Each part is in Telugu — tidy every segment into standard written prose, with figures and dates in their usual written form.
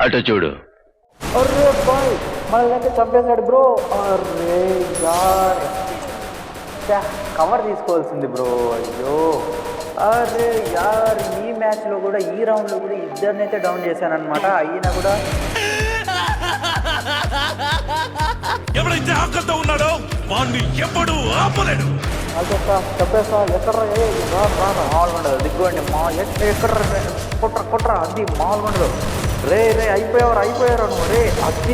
అటు చూడు. అరే బాయ్ మనల్ని చంపేశాడు బ్రో. అరే యార్ కవర్ తీసుకోవాల్సింది బ్రో. అయ్యో అరే యార్ ఈ మ్యాచ్లో కూడా ఈ రౌండ్లో కూడా ఇద్దరినైతే డౌన్ చేశానమాట. అయినా కూడా ఎవరైతే ఆకలితో ఉన్నాడో వాడిని ఎప్పుడు ఆపలేడు. చెప్పేస్తా ఎక్కడ మామూలుగా ఉండదు. దిగ్గుండి మా ఎక్కడ కుట్ర అది మామూలుగా ఉండదు. రే అయిపోయారు నువ్వు. రే అది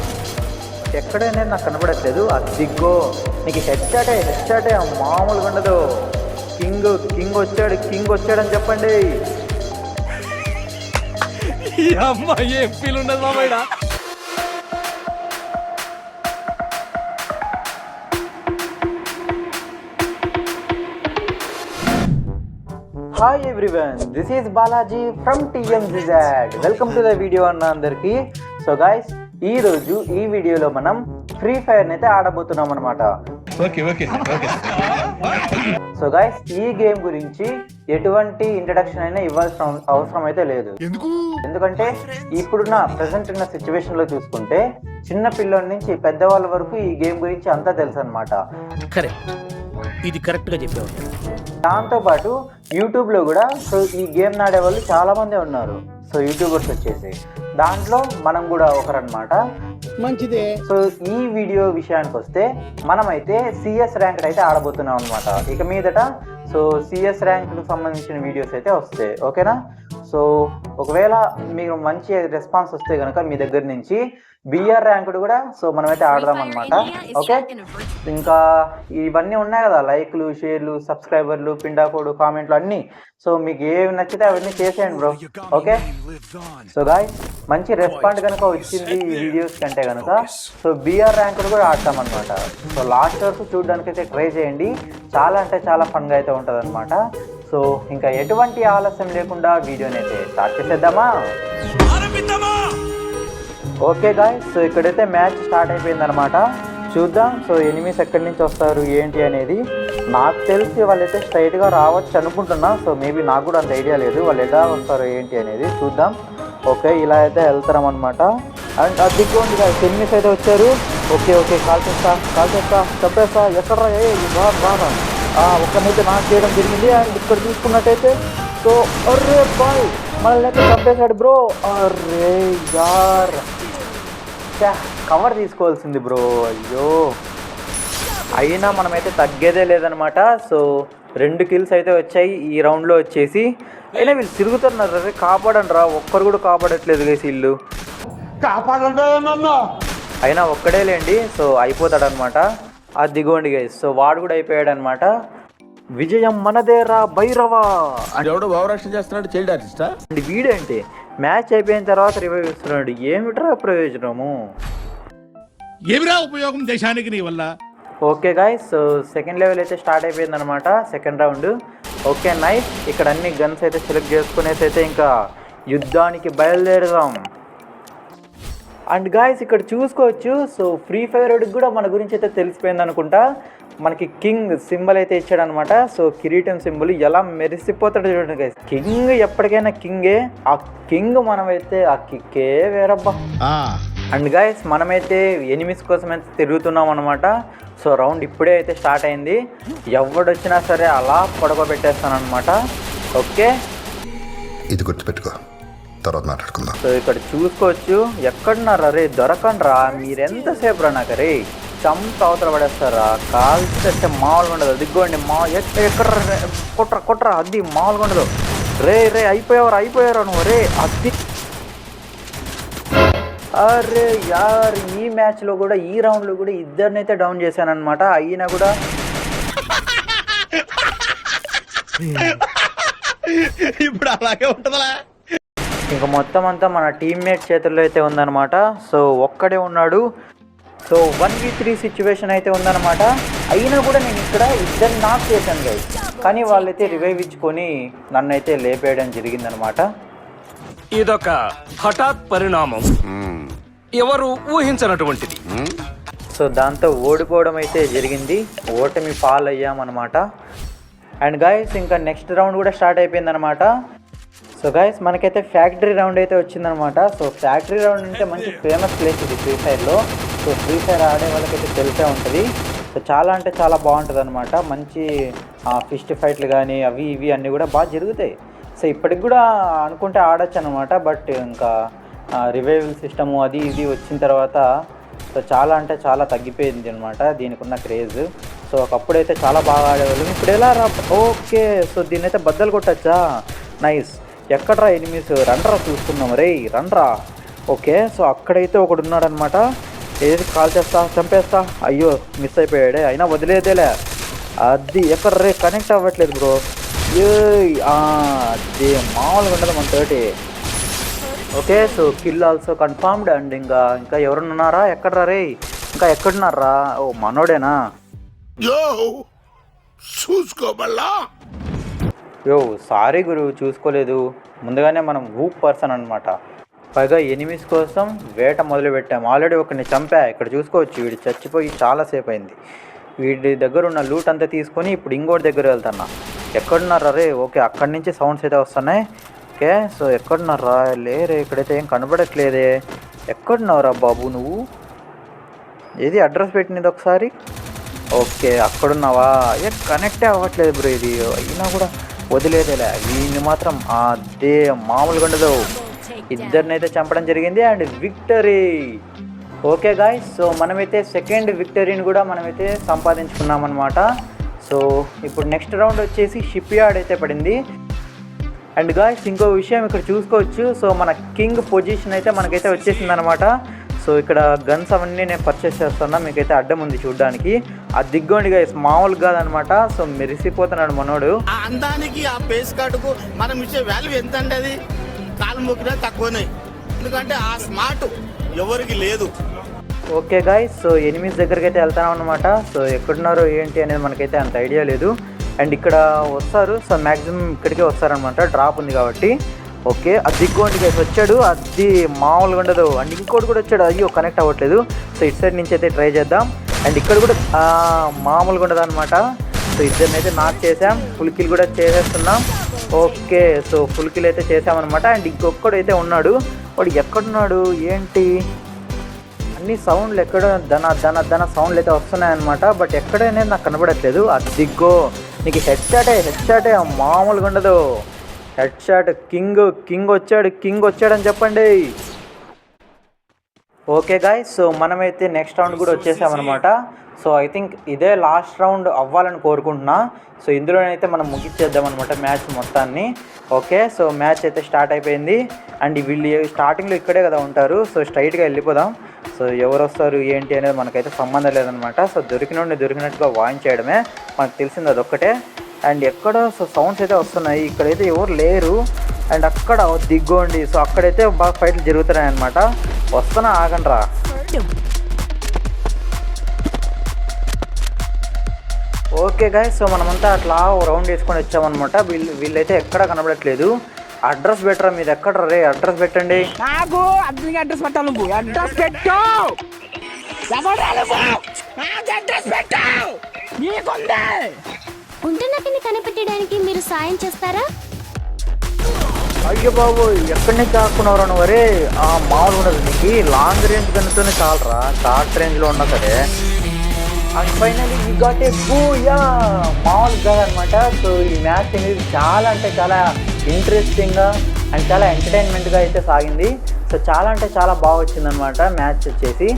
ఎక్కడైనా నాకు కనబడట్లేదు. అది దిగ్గో నీకు హెచ్చాటే మామూలుగా ఉండదు. కింగ్ వచ్చాడని చెప్పండి. ఏం ఫీల్ ఉండదు మామయ్య. Hi everyone, this is Balaji from TMZZ. Welcome to the video అన్న అందరికి. సో గైస్ ఈరోజు ఈ వీడియోలో మనం ఫ్రీ ఫైర్ అయితే ఆడబోతున్నాం అనమాట. సో గైస్ ఈ గేమ్ గురించి ఎటువంటి ఇంట్రడక్షన్ అయినా ఇవ్వాల్సిన అవసరం అయితే లేదు. ఎందుకంటే ఇప్పుడున్న ప్రెసెంట్ ఉన్న సిచ్యువేషన్ లో చూసుకుంటే చిన్న పిల్లల నుంచి పెద్దవాళ్ళ వరకు ఈ గేమ్ గురించి అంతా తెలుసు అనమాట. ఇది కరెక్ట్ గా చెప్పేవాళ్ళు. దాంతోపాటు యూట్యూబ్లో కూడా సో ఈ గేమ్ ఆడే వాళ్ళు చాలామంది ఉన్నారు. సో యూట్యూబర్స్ వచ్చేసి దాంట్లో మనం కూడా ఒకరనమాట. మంచిదే. సో ఈ వీడియో విషయానికి వస్తే మనమైతే CS ర్యాంక్ అయితే ఆడబోతున్నాం అనమాట. ఇక మీదట సో CS ర్యాంక్కి సంబంధించిన వీడియోస్ అయితే వస్తాయి. ఓకేనా? సో ఒకవేళ మీకు మంచి రెస్పాన్స్ వస్తే కనుక మీ దగ్గర నుంచి BR ర్యాంకుడ్ కూడా సో మనమైతే ఆడదాం అనమాట. ఓకే, ఇంకా ఇవన్నీ ఉన్నాయి కదా, లైక్లు, షేర్లు, సబ్స్క్రైబర్లు, పిండాకోడు, కామెంట్లు అన్నీ. సో మీకు ఏవి నచ్చితే అవన్నీ చేసేయండి బ్రో. ఓకే, సో గాయ్స్ మంచి రెస్పాండ్ కనుక వచ్చింది ఈ వీడియోస్ కంటే కనుక సో BR ర్యాంకుడ్ కూడా ఆడతాం అనమాట. సో లాస్ట్ వరకు చూడడానికి అయితే ట్రై చేయండి. చాలా అంటే చాలా ఫన్గా అయితే ఉంటుంది అనమాట. సో ఇంకా ఎటువంటి ఆలస్యం లేకుండా వీడియోని అయితే స్టార్ట్ చేసేద్దామా? ఓకే గాయ్స్, సో ఇక్కడైతే మ్యాచ్ స్టార్ట్ అయిపోయిందనమాట. చూద్దాం సో ఎనిమిస్ ఎక్కడి నుంచి వస్తారు ఏంటి అనేది. నాకు తెలిసి వాళ్ళైతే స్ట్రైట్గా రావచ్చు అనుకుంటున్నా. సో మేబీ నాకు కూడా అంత ఐడియా లేదు వాళ్ళు ఎలా వస్తారు ఏంటి అనేది. చూద్దాం. ఓకే, ఇలా అయితే వెళ్తాం అనమాట. అండ్ అదిగోండి గాయ్స్ ఎనిమిస్ అయితే వచ్చారు. ఓకే కాల్ చేస్తా చెప్పేస్తా. ఎక్కడ బాగా ఒక్కనైతే నాకు చేయడం జరిగింది. అండ్ ఇక్కడ చూసుకున్నట్టయితే సో అర్రే బాయ్ మనల్ని అయితే చంపేశాడు బ్రో. అర్రే యార్ కవర్ తీసుకోవాల్సింది బ్రో. అయ్యో అయినా మనమైతే తగ్గేదే లేదనమాట. సో 2 కిల్స్ అయితే వచ్చాయి ఈ రౌండ్లో వచ్చేసి. అయినా వీళ్ళు తిరుగుతున్నారు. అరే కాపాడండి రా, ఒక్కరు కూడా కాపాడట్లేదు గైస్ వీళ్ళు. అయినా ఒక్కడే లేండి. సో అయిపోతాడనమాట. అది దిగోండి గైస్. సో వాడు కూడా అయిపోయాడు అనమాట. విజయం మనదేరా భైరవా. ఎవడో భావరక్షణ చేస్తున్నాడు, చైల్డ్ ఆర్టిస్టా? అండ్ వీడేంటి మ్యాచ్ అయిపోయిన తర్వాత రివైవ్ ఇస్తున్నాడు. ఏమిట్రా ప్రయోజనము? ఏమిరా ఉపయోగం దేశానికి నీ వల్ల? Okay guys, so second level అయితే స్టార్ట్ అయిపోయింది అనమాట. Second round. Okay nice. ఇక్కడ అన్ని గన్స్ అయితే సెలెక్ట్ చేసుకునేసి అయితే ఇంకా యుద్ధానికి బయలుదేరదాం. అండ్ గాయ్స్ ఇక్కడ చూసుకోవచ్చు. సో ఫ్రీ ఫైర్ కూడా మన గురించి అయితే తెలిసిపోయింది అనుకుంటా. మనకి కింగ్ సింబల్ అయితే ఇచ్చాడు అనమాట. సో కిరీటం సింబల్ ఎలా మెరిసిపోతాడు చూడండి గైస్. కింగ్ ఎప్పటికైనా కింగే. ఆ కింగ్ మనమైతే ఆ కిక్కే వేరబ్బా. అండ్ గైస్ మనమైతే ఎనిమిస్ కోసం అయితే తిరుగుతున్నాం అనమాట. సో రౌండ్ ఇప్పుడే అయితే స్టార్ట్ అయింది. ఎవడొచ్చినా సరే అలా పడుకోబెట్టేస్తాను అనమాట. ఓకే, ఇది గుర్తుపెట్టుకో, తర్వాత మాట్లాడుకుందాం. సో ఇక్కడ చూసుకోవచ్చు. ఎక్కడున్నారా రే? దొరకండి రా, మీరెంతసేపు రా నాకు రే. చంప అవతల పడేస్తారా? కాల్చేస్తే మామూలుగా ఉండదు. దిగ్గోండి ఎక్కడ కుట్ర అది మామూలుగా ఉండదు. రే అయిపోయారు నువ్వు. రే అది అరే యార్ ఈ మ్యాచ్లో కూడా ఈ రౌండ్లో కూడా ఇద్దరినైతే డౌన్ చేశానమాట. అయినా కూడా ఇప్పుడు అలాగే ఉంటుందా? ఇంకా మొత్తం అంతా మన టీమ్మేట్ చేతుల్లో అయితే ఉందన్నమాట. సో ఒక్కడే ఉన్నాడు. సో 1v3 సిచ్యువేషన్ అయితే ఉందన్నమాట. అయినా కూడా నేను ఇక్కడ ఇద్దరిని నాక్ చేశాను గైస్. కానీ వాళ్ళైతే రివైవ్ ఇచ్చుకొని నన్ను అయితే లేపేయడం జరిగిందనమాట. ఇదొక హఠాత్ పరిణామం, ఎవరు ఊహించనటువంటిది. సో దాంతో ఓడిపోవడం అయితే జరిగింది. ఓటమి పాలయ్యామన్నమాట. అండ్ గైస్ ఇంకా నెక్స్ట్ రౌండ్ కూడా స్టార్ట్ అయిపోయిందనమాట. సో గైస్ మనకైతే ఫ్యాక్టరీ రౌండ్ అయితే వచ్చిందనమాట. సో ఫ్యాక్టరీ రౌండ్ అంటే మంచి ఫేమస్ ప్లేస్ ఇది ఫ్రీ ఫైర్లో. సో ఫ్రీ ఫైర్ ఆడే వాళ్ళకైతే తెలిసే ఉంటుంది. సో చాలా అంటే చాలా బాగుంటుంది అనమాట. మంచి ఫిస్ట్ ఫైట్లు కానీ అవి ఇవి అన్నీ కూడా బాగా జరుగుతాయి. సో ఇప్పటికి కూడా అనుకుంటే ఆడొచ్చు అనమాట. బట్ ఇంకా రివైవల్ సిస్టము అది ఇది వచ్చిన తర్వాత సో చాలా అంటే చాలా తగ్గిపోయింది అనమాట దీనికి ఉన్న క్రేజ్. సో ఒకప్పుడైతే చాలా బాగా ఆడేవాళ్ళం. ఇప్పుడు ఎలా రా? ఓకే, సో దీన్ని అయితే బద్దలు కొట్టచ్చా? నైస్. ఎక్కడ్రా ఎనిమిస్? రండ్రా చూస్తున్నాం రే, రండ్రా. ఓకే, సో అక్కడైతే ఒకడు ఉన్నాడనమాట. ఏది కాల్ చేస్తా, చంపేస్తా. అయ్యో మిస్ అయిపోయాడే, అయినా వదిలేదేలే. అది ఎక్కడ రే? కనెక్ట్ అవ్వట్లేదు బ్రో. అది మామూలుగా ఉండదు మన తోటి. Okay, so kill also confirmed. And ఇంకా ఎవరున్నారా? ఎక్కడ్రా రే? ఇంకా ఎక్కడున్నారా? ఓ మనోడేనా? యో సారీ గురు, చూసుకోలేదు. ముందుగానే మనం వూప్ పర్సన్ అనమాట. పైగా ఎనిమిస్ కోసం వేట మొదలు పెట్టాము. ఆల్రెడీ ఒకరిని చంపా. ఇక్కడ చూసుకోవచ్చు, వీడు చచ్చిపోయి చాలాసేపు అయింది. వీడి దగ్గర ఉన్న లూట్ అంతా తీసుకొని ఇప్పుడు ఇంకోటి దగ్గర వెళ్తున్నా. ఎక్కడున్నారా రే? ఓకే, అక్కడి నుంచి సౌండ్స్ అయితే వస్తున్నాయి. ఓకే, సో ఎక్కడున్నారా? లేరే, ఇక్కడైతే ఏం కనబడట్లేదే. ఎక్కడున్నావురా బాబు నువ్వు? ఏది అడ్రస్ పెట్టినది ఒకసారి? ఓకే, అక్కడున్నావా? ఏ కనెక్టే అవ్వట్లేదు బ్రో ఇది. అయినా కూడా వదిలేదేలే. వీడిని మాత్రం అదే మామూలుగా ఉండదు. ఇద్దరినైతే చంపడం జరిగింది. And victory. Okay guys, so మనమైతే సెకండ్ విక్టరీని కూడా మనమైతే సంపాదించుకున్నాం అనమాట. సో ఇప్పుడు నెక్స్ట్ రౌండ్ వచ్చేసి షిప్ యార్డ్ అయితే పడింది. అండ్ గాయ్స్ ఇంకో విషయం ఇక్కడ చూసుకోవచ్చు. సో మన కింగ్ పొజిషన్ అయితే మనకైతే వచ్చేసింది అనమాట. సో ఇక్కడ గన్స్ అవన్నీ నేను పర్చేస్ చేస్తున్నా. మీకైతే అడ్డం ఉంది చూడడానికి. ఆ దిగ్గోండి గాయ్స్, మామూలు కాదనమాట. సో మెరిసిపోతున్నాడు మనోడు. ఆ అందానికి ఆ ఫేస్ కార్డుకు మనం ఇచ్చే వాల్యూ ఎంత అంటే అది కాలు మొక్కినా తక్కువనే. ఎందుకంటే ఆ స్మార్ట్ ఎవరికి లేదు. ఓకే గాయ్స్, సో ఎనిమిస్ దగ్గరికి అయితే వెళ్తాను అనమాట. సో ఎక్కడున్నారో ఏంటి అనేది మనకైతే అంత ఐడియా లేదు. అండ్ ఇక్కడ వస్తారు. సో మ్యాక్సిమం ఇక్కడికే వస్తారనమాట, డ్రాప్ ఉంది కాబట్టి. ఓకే, అది దిగ్గోండి గైస్ వచ్చాడు. అది మామూలుగా ఉండదు. అండ్ ఇంకోటి కూడా వచ్చాడు. అయ్యో కనెక్ట్ అవ్వట్లేదు. సో ఇటు సైడ్ నుంచి అయితే ట్రై చేద్దాం. అండ్ ఇక్కడ కూడా మామూలుగా ఉండదు అనమాట. సో ఇద్దరిని అయితే నాక్ చేసాం. ఫుల్ కిల్ కూడా చేసేస్తున్నాం. ఓకే, సో ఫుల్ కిల్ అయితే చేసామన్నమాట. అండ్ ఇంకొక్కడు అయితే ఉన్నాడు. వాడు ఎక్కడున్నాడు ఏంటి? అన్ని సౌండ్లు ఎక్కడ ధన ధన ధన సౌండ్లు అయితే వస్తున్నాయన్నమాట. బట్ ఎక్కడనేది నాకు కనబడట్లేదు. అది దిగ్గో, నీకు హెడ్ షాటే మామూలుగా ఉండదు. Head shot. కింగ్ వచ్చాడని చెప్పండి. ఓకే గాయ్స్, సో మనమైతే నెక్స్ట్ రౌండ్ కూడా వచ్చేసామన్నమాట. సో ఐ థింక్ ఇదే లాస్ట్ రౌండ్ అవ్వాలని కోరుకుంటున్నా. సో ఇందులోనైతే మనం ముగించేద్దాం అనమాట మ్యాచ్ మొత్తాన్ని. ఓకే, సో మ్యాచ్ అయితే స్టార్ట్ అయిపోయింది. అండ్ వీళ్ళు స్టార్టింగ్లో ఇక్కడే కదా ఉంటారు. సో స్ట్రైట్గా వెళ్ళిపోదాం. సో ఎవరు వస్తారు ఏంటి అనేది మనకైతే సంబంధం లేదనమాట. సో దొరికినట్టుగా వాయించేయడమే మనకు తెలిసింది, అదొక్కటే. అండ్ ఎక్కడ సో సౌండ్స్ అయితే వస్తున్నాయి. ఇక్కడైతే ఎవరు లేరు. అండ్ అక్కడ దిగ్గోండి. సో అక్కడైతే బాగా ఫైట్లు జరుగుతున్నాయి అనమాట. వస్తున్నా, ఆగండి రా. ఓకే గాయ్స్, సో మనమంతా అట్లా రౌండ్ వేసుకొని వచ్చామన్నమాట. వీళ్ళైతే ఎక్కడా కనబడట్లేదు. అడ్రస్ బెటరా? మీరు ఎక్కడ రే? అడ్రస్ పెట్టండి. నాకు అడ్రస్ పెట్టాలి. నువ్వు అడ్రస్ పెట్టు. ఉంటున్నటిని కనిపెట్టడానికి మీరు సాయం చేస్తారా? అయ్యో బాబు, ఎక్కడి నుంచి ఆకున్నావురా నువ్వు? అరే మామూలు ఉండదు. నీకు లాంగ్ రేంజ్ గన్తోనే చాలరా, షార్ట్ రేంజ్లో ఉన్నా సరే. And finally you got a Booyah. మామూలు కాదనమాట. సో ఈ మ్యాచ్ అనేది చాలా అంటే చాలా ఇంట్రెస్టింగ్గా అండ్ చాలా ఎంటర్టైన్మెంట్గా అయితే సాగింది. సో చాలా అంటే చాలా బాగా వచ్చిందనమాట మ్యాచ్ వచ్చేసి.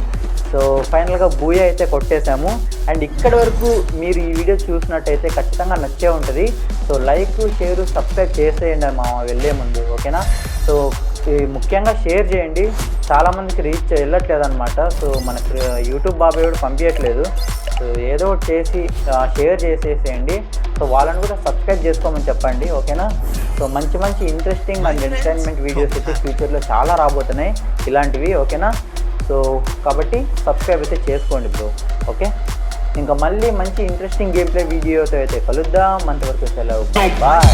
సో ఫైనల్గా బూయా అయితే కొట్టేశాము. అండ్ ఇక్కడి వరకు మీరు ఈ వీడియో చూసినట్టయితే ఖచ్చితంగా నచ్చే ఉంటుంది. సో లైక్, షేర్, సబ్స్క్రైబ్ చేసేయండి మా వెళ్ళే ముందు, ఓకేనా? సో ముఖ్యంగా షేర్ చేయండి. చాలామందికి రీచ్ వెళ్ళట్లేదు అనమాట. సో మనకి యూట్యూబ్ బాబాయ్ కూడా పంపించట్లేదు. సో ఏదో ఒకటి చేసి షేర్ చేసేసేయండి. సో వాళ్ళని కూడా సబ్స్క్రైబ్ చేసుకోమని చెప్పండి, ఓకేనా? సో మంచి మంచి ఇంట్రెస్టింగ్ అండ్ ఎంటర్టైన్మెంట్ వీడియోస్ అయితే ఫ్యూచర్లో చాలా రాబోతున్నాయి ఇలాంటివి, ఓకేనా? సో కాబట్టి సబ్స్క్రైబ్ అయితే చేసుకోండి బ్రో, ఓకే? ఇంకా మళ్ళీ మంచి ఇంట్రెస్టింగ్ గేమ్ ప్లే వీడియోతో అయితే కలుద్దాం. అంతవరకు సెలవు, బాయ్.